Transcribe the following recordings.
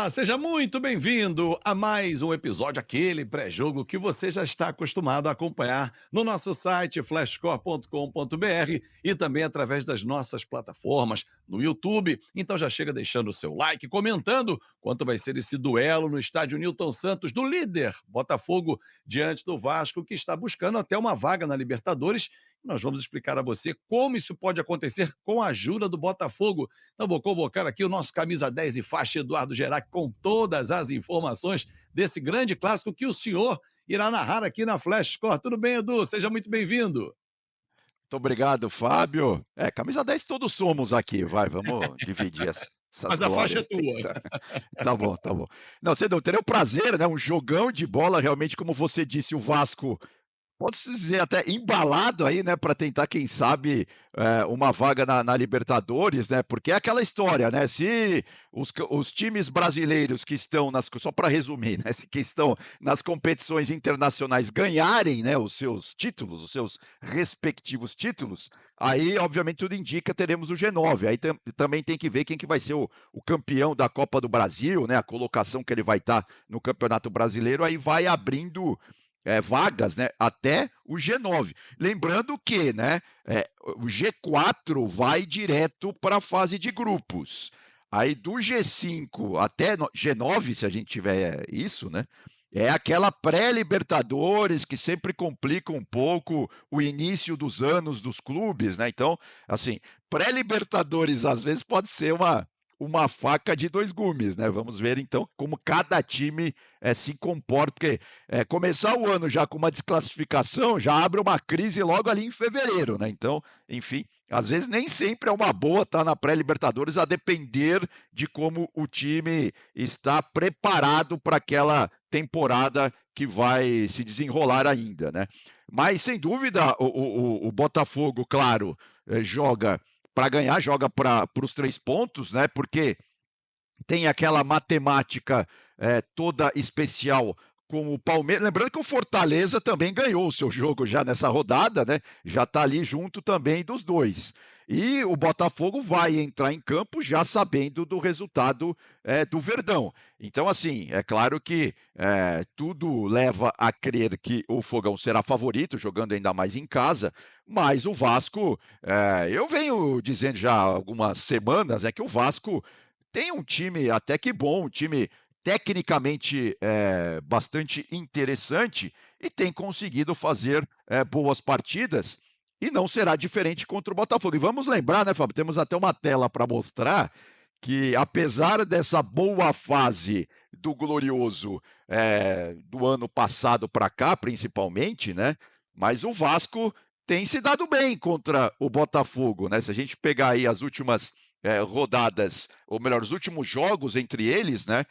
Olá, seja muito bem-vindo a mais um episódio, aquele pré-jogo que você já está acostumado a acompanhar no nosso site flashscore.com.br e também através das nossas plataformas no YouTube. Então já chega deixando o seu like, comentando quanto vai ser esse duelo no estádio Newton Santos do líder Botafogo diante do Vasco, que está buscando até uma vaga na Libertadores. Nós vamos explicar a você como isso pode acontecer com a ajuda do Botafogo. Então vou convocar aqui o nosso camisa 10 e faixa Eduardo Gerac com todas as informações desse grande clássico que o senhor irá narrar aqui na Flash Score. Tudo bem, Edu? Seja muito bem-vindo. Muito obrigado, Fábio. Camisa 10 todos somos aqui, vamos dividir essas Mas a faixa é glórias. tua. Tá bom, tá bom. Não, você não terei o prazer, né, um jogão de bola, realmente, como você disse, o Vasco pode-se dizer até embalado aí, né, para tentar, quem sabe, uma vaga na Libertadores, né, porque é aquela história, né, se os times brasileiros que estão só para resumir, né, que estão nas competições internacionais ganharem, né, os seus títulos, os seus respectivos títulos, aí, obviamente, tudo indica teremos o G9. Aí também tem que ver quem que vai ser o campeão da Copa do Brasil, né, a colocação que ele vai estar no Campeonato Brasileiro, aí vai abrindo vagas, né, até o G9. Lembrando que, né, o G4 vai direto para a fase de grupos. Aí do G5 até G9, se a gente tiver isso, né, é aquela pré-Libertadores que sempre complica um pouco o início dos anos dos clubes, né? Então, assim, pré-Libertadores às vezes pode ser uma faca de dois gumes, né? Vamos ver então como cada time se comporta, porque começar o ano já com uma desclassificação já abre uma crise logo ali em fevereiro, né? Então, enfim, às vezes nem sempre é uma boa estar na pré-Libertadores, a depender de como o time está preparado para aquela temporada que vai se desenrolar ainda, né? Mas sem dúvida o Botafogo, claro, joga para ganhar, joga para os 3 pontos, né? Porque tem aquela matemática toda especial com o Palmeiras. Lembrando que o Fortaleza também ganhou o seu jogo já nessa rodada, né? Já está ali junto também dos dois. E o Botafogo vai entrar em campo já sabendo do resultado do Verdão. Então, assim, é claro que tudo leva a crer que o Fogão será favorito, jogando ainda mais em casa, mas o Vasco, eu venho dizendo já há algumas semanas, que o Vasco tem um time até que bom, um time tecnicamente bastante interessante e tem conseguido fazer boas partidas. E não será diferente contra o Botafogo. E vamos lembrar, né, Fábio? Temos até uma tela para mostrar que, apesar dessa boa fase do Glorioso do ano passado para cá, principalmente, né? Mas o Vasco tem se dado bem contra o Botafogo, né? Se a gente pegar aí as últimas rodadas, ou melhor, os últimos jogos entre eles, né?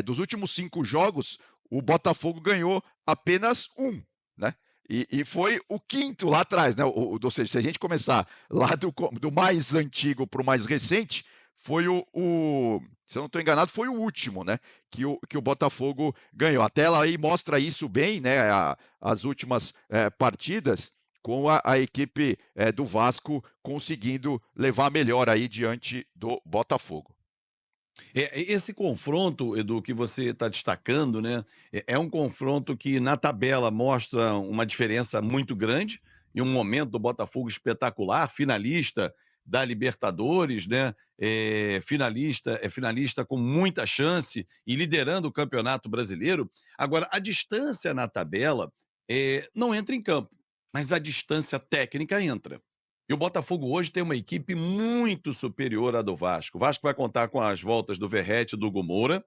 Dos últimos 5 jogos, o Botafogo ganhou apenas um, né? E foi o quinto lá atrás, né? Ou seja, se a gente começar lá do mais antigo para o mais recente, foi se eu não estou enganado, foi o último, né? Que o Botafogo ganhou. A tela aí mostra isso bem, né? As últimas partidas com a equipe do Vasco conseguindo levar melhor aí diante do Botafogo. Esse confronto, Edu, que você está destacando, né? É um confronto que na tabela mostra uma diferença muito grande e um momento do Botafogo espetacular, finalista da Libertadores, né? É finalista com muita chance e liderando o Campeonato Brasileiro. Agora, a distância na tabela não entra em campo, mas a distância técnica entra. E o Botafogo hoje tem uma equipe muito superior à do Vasco. O Vasco vai contar com as voltas do Verratti e do Hugo Moura.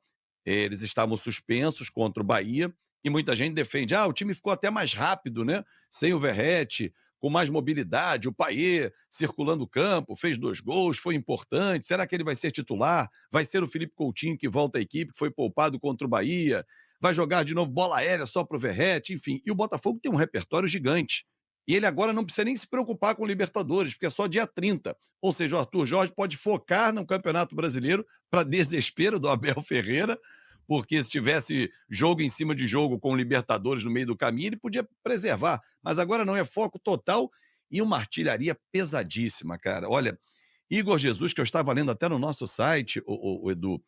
Eles estavam suspensos contra o Bahia e muita gente defende: o time ficou até mais rápido, né? Sem o Verratti, com mais mobilidade, o Payet circulando o campo, fez 2 gols, foi importante. Será que ele vai ser titular? Vai ser o Felipe Coutinho que volta à equipe, que foi poupado contra o Bahia? Vai jogar de novo bola aérea só para o Verratti? Enfim, e o Botafogo tem um repertório gigante. E ele agora não precisa nem se preocupar com o Libertadores, porque é só dia 30. Ou seja, o Arthur Jorge pode focar no Campeonato Brasileiro para desespero do Abel Ferreira, porque se tivesse jogo em cima de jogo com o Libertadores no meio do caminho, ele podia preservar. Mas agora não, é foco total e uma artilharia pesadíssima, cara. Olha, Igor Jesus, que eu estava lendo até no nosso site, o Edu,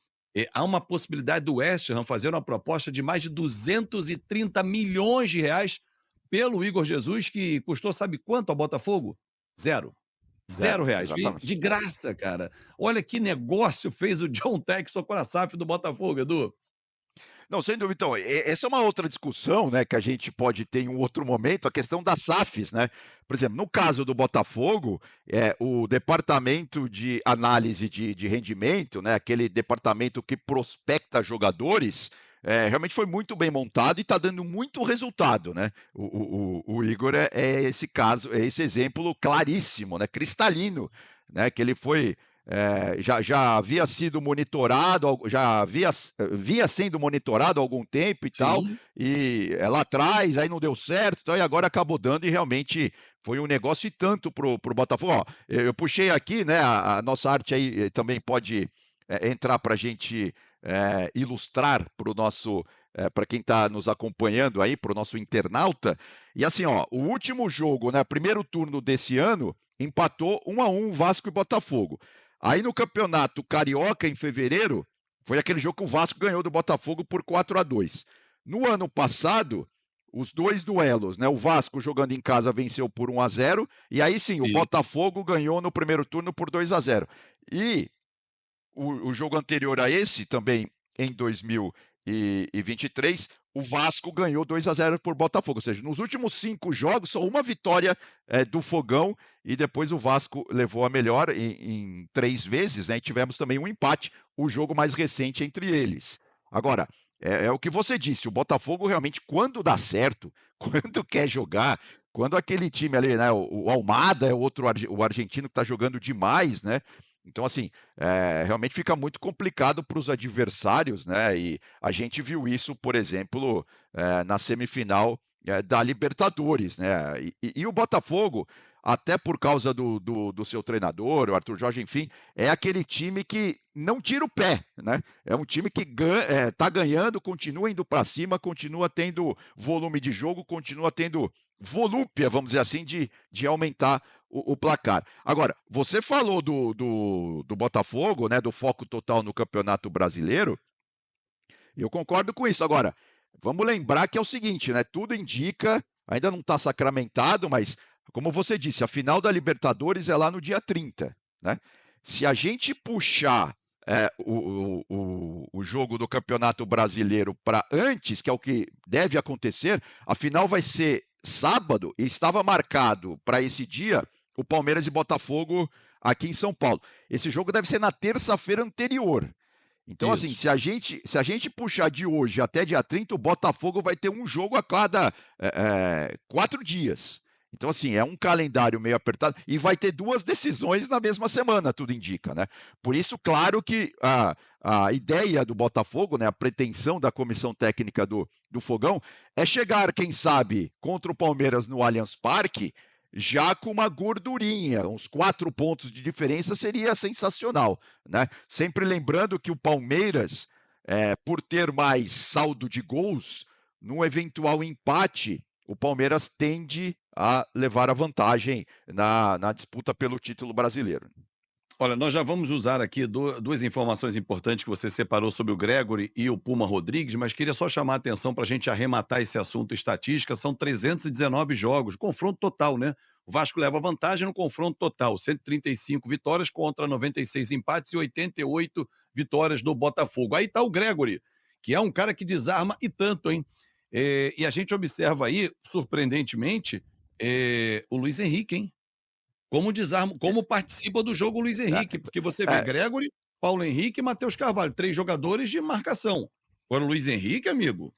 há uma possibilidade do West Ham fazer uma proposta de mais de 230 milhões de reais pelo Igor Jesus, que custou sabe quanto ao Botafogo? Zero. Zero Zero, reais. Veio de exatamente. graça, cara. Olha que negócio fez o John Textor com a SAF do Botafogo, Edu. Não, sem dúvida. Então, essa é uma outra discussão, né, que a gente pode ter em um outro momento, a questão das SAFs, né? Por exemplo, no caso do Botafogo, o departamento de análise de rendimento, né, aquele departamento que prospecta jogadores, realmente foi muito bem montado e está dando muito resultado, né? O Igor é esse caso, é esse exemplo claríssimo, né, cristalino, né, que ele foi já havia sido monitorado, vinha sendo monitorado há algum tempo e tal, Sim, e lá atrás, aí não deu certo, tal, e agora acabou dando e realmente foi um negócio e tanto pro Botafogo. Ó, eu puxei aqui, né, a nossa arte aí também pode entrar para a gente ilustrar para o nosso para quem está nos acompanhando aí, para o nosso internauta. E assim, ó, o último jogo, né, primeiro turno desse ano, empatou 1-1 Vasco e Botafogo. Aí no Campeonato Carioca, em fevereiro, foi aquele jogo que o Vasco ganhou do Botafogo por 4-2. No ano passado, os dois duelos, né? O Vasco jogando em casa venceu por 1-0, e aí sim, o isso. Botafogo ganhou no primeiro turno por 2-0. E o jogo anterior a esse, também em 2023, o Vasco ganhou 2-0 por Botafogo. Ou seja, nos últimos 5 jogos, só uma vitória do Fogão e depois o Vasco levou a melhor em 3 vezes, né? E tivemos também um empate, o jogo mais recente entre eles. Agora, é o que você disse, o Botafogo realmente, quando dá certo, quando quer jogar, quando aquele time ali, né, o Almada é o argentino que está jogando demais, né? Então, assim, realmente fica muito complicado para os adversários, né? E a gente viu isso, por exemplo, na semifinal da Libertadores, né? E o Botafogo, até por causa do seu treinador, o Arthur Jorge, enfim, é aquele time que não tira o pé, né? É um time que está ganhando, continua indo para cima, continua tendo volume de jogo, continua tendo volúpia, vamos dizer assim, de aumentar o placar. Agora, você falou do Botafogo, né, do foco total no Campeonato Brasileiro, e eu concordo com isso. Agora, vamos lembrar que é o seguinte, né, tudo indica, ainda não está sacramentado, mas, como você disse, a final da Libertadores é lá no dia 30, né? Se a gente puxar o jogo do Campeonato Brasileiro para antes, que é o que deve acontecer, a final vai ser sábado e estava marcado para esse dia o Palmeiras e Botafogo aqui em São Paulo. Esse jogo deve ser na terça-feira anterior. Então, assim, Isso. se a gente puxar de hoje até dia 30, o Botafogo vai ter um jogo a cada 4 dias. Então, assim, é um calendário meio apertado e vai ter 2 decisões na mesma semana, tudo indica, né? Por isso, claro que a ideia do Botafogo, né, a pretensão da comissão técnica do Fogão é chegar, quem sabe, contra o Palmeiras no Allianz Parque, já com uma gordurinha, uns 4 pontos de diferença seria sensacional, né? Sempre lembrando que o Palmeiras, por ter mais saldo de gols, num eventual empate, o Palmeiras tende a levar a vantagem na disputa pelo título brasileiro. Olha, nós já vamos usar aqui duas informações importantes que você separou sobre o Gregory e o Puma Rodrigues, mas queria só chamar a atenção para a gente arrematar esse assunto estatística. São 319 jogos, confronto total, né? O Vasco leva vantagem no confronto total, 135 vitórias contra 96 empates e 88 vitórias do Botafogo. Aí tá o Gregory, que é um cara que desarma e tanto, hein? E a gente observa aí, surpreendentemente, o Luiz Henrique, hein? Como desarma, como participa do jogo o Luiz Henrique, porque você vê É, Gregory, Paulo Henrique e Matheus Carvalho, 3 jogadores de marcação. Agora o Luiz Henrique, amigo,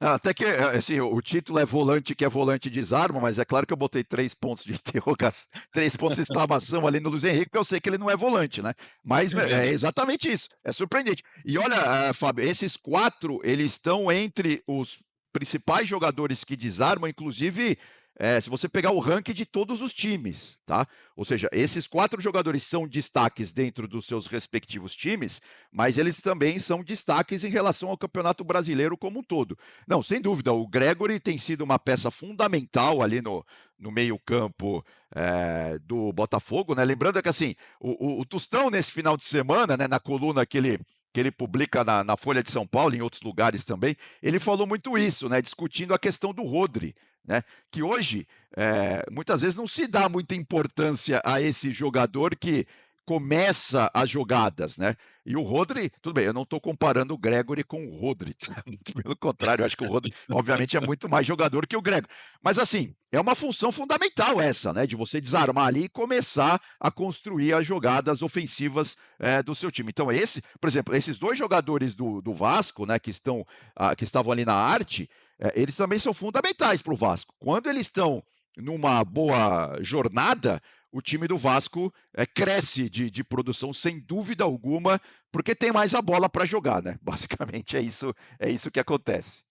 Até que, assim, o título é volante que é volante desarma, mas é claro que eu botei 3 pontos de interrogação, 3 pontos de exclamação ali no Luiz Henrique, porque eu sei que ele não é volante, né? Mas é é verdade. exatamente isso, é surpreendente. E olha, Fábio, esses 4, eles estão entre os principais jogadores que desarmam, inclusive, se você pegar o ranking de todos os times, tá? Ou seja, esses 4 jogadores são destaques dentro dos seus respectivos times, mas eles também são destaques em relação ao Campeonato Brasileiro como um todo. Não, sem dúvida, o Gregory tem sido uma peça fundamental ali no meio-campo do Botafogo, né? Lembrando que assim, o Tostão, nesse final de semana, né, na coluna que ele que ele publica na Folha de São Paulo, em outros lugares também, ele falou muito isso, né, discutindo a questão do Rodri, né, que hoje, muitas vezes não se dá muita importância a esse jogador que começa as jogadas, né. E o Rodri, tudo bem, eu não estou comparando o Gregory com o Rodri, tá, muito pelo contrário, eu acho que o Rodri, obviamente, é muito mais jogador que o Gregory. Mas assim, é uma função fundamental essa, né, de você desarmar ali e começar a construir as jogadas ofensivas, do seu time. Então esse, por exemplo, esses 2 jogadores do Vasco, né, que estavam ali na arte, eles também são fundamentais para o Vasco. Quando eles estão numa boa jornada, o time do Vasco, cresce de produção sem dúvida alguma, porque tem mais a bola para jogar, né. Basicamente é isso que acontece.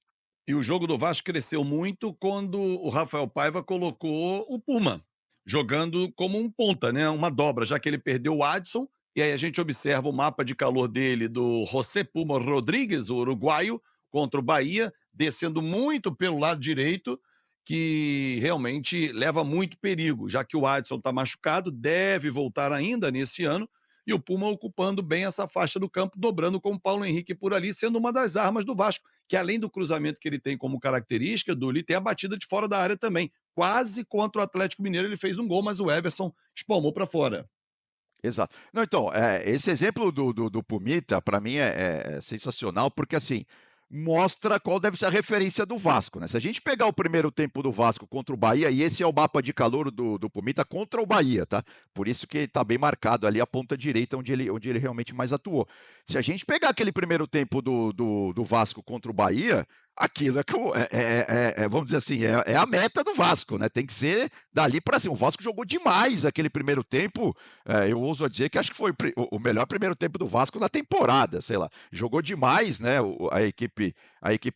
E o jogo do Vasco cresceu muito quando o Rafael Paiva colocou o Puma, jogando como um ponta, né, uma dobra, já que ele perdeu o Adson, e aí a gente observa o mapa de calor dele do José Puma Rodrigues, o uruguaio, contra o Bahia, descendo muito pelo lado direito, que realmente leva muito perigo, já que o Adson está machucado, deve voltar ainda nesse ano, e o Puma ocupando bem essa faixa do campo, dobrando com o Paulo Henrique por ali, sendo uma das armas do Vasco, que além do cruzamento que ele tem como característica, Duli, tem a batida de fora da área também. Quase contra o Atlético Mineiro ele fez um gol, mas o Everson espalmou para fora. Exato. Não, então, esse exemplo do Pumita, para mim, é sensacional, porque, assim, mostra qual deve ser a referência do Vasco, né. Se a gente pegar o primeiro tempo do Vasco contra o Bahia, e esse é o mapa de calor do Pumita contra o Bahia, tá. Por isso que está bem marcado ali a ponta direita, onde ele realmente mais atuou. Se a gente pegar aquele primeiro tempo do Vasco contra o Bahia, aquilo é que vamos dizer assim, é a meta do Vasco, né, tem que ser dali para cima. O Vasco jogou demais aquele primeiro tempo, eu ouso dizer que acho que foi o melhor primeiro tempo do Vasco na temporada, sei lá. Jogou demais, né, a equipe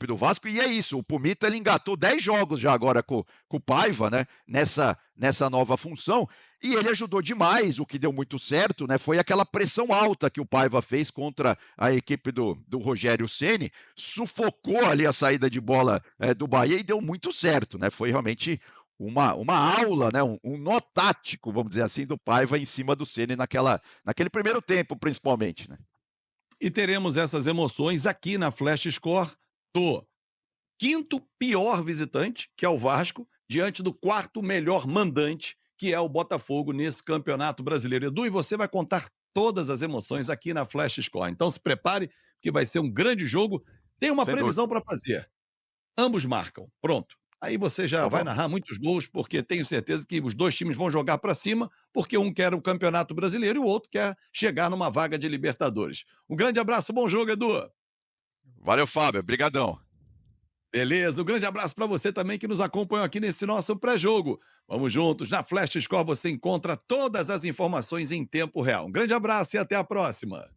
do Vasco, e é isso, o Pumita ele engatou 10 jogos já agora com o Paiva, né, nessa nova função, e ele ajudou demais. O que deu muito certo, né, foi aquela pressão alta que o Paiva fez contra a equipe do Rogério Ceni, sufocou ali a saída de bola, do Bahia e deu muito certo, né, foi realmente uma aula, né, um nó tático, vamos dizer assim, do Paiva em cima do Ceni naquele primeiro tempo, principalmente, né. E teremos essas emoções aqui na Flash Score do quinto pior visitante, que é o Vasco, diante do quarto melhor mandante, que é o Botafogo nesse Campeonato Brasileiro. Edu, e você vai contar todas as emoções aqui na Flash Score. Então se prepare, que vai ser um grande jogo. Tem uma Sem dúvida. previsão para fazer. Ambos marcam. Pronto. Aí você já Tá vai bom. narrar muitos gols, porque tenho certeza que os dois times vão jogar para cima, porque um quer o Campeonato Brasileiro e o outro quer chegar numa vaga de Libertadores. Um grande abraço, bom jogo, Edu. Valeu, Fábio, brigadão. Beleza, um grande abraço para você também que nos acompanhou aqui nesse nosso pré-jogo. Vamos juntos, na Flash Score você encontra todas as informações em tempo real. Um grande abraço e até a próxima.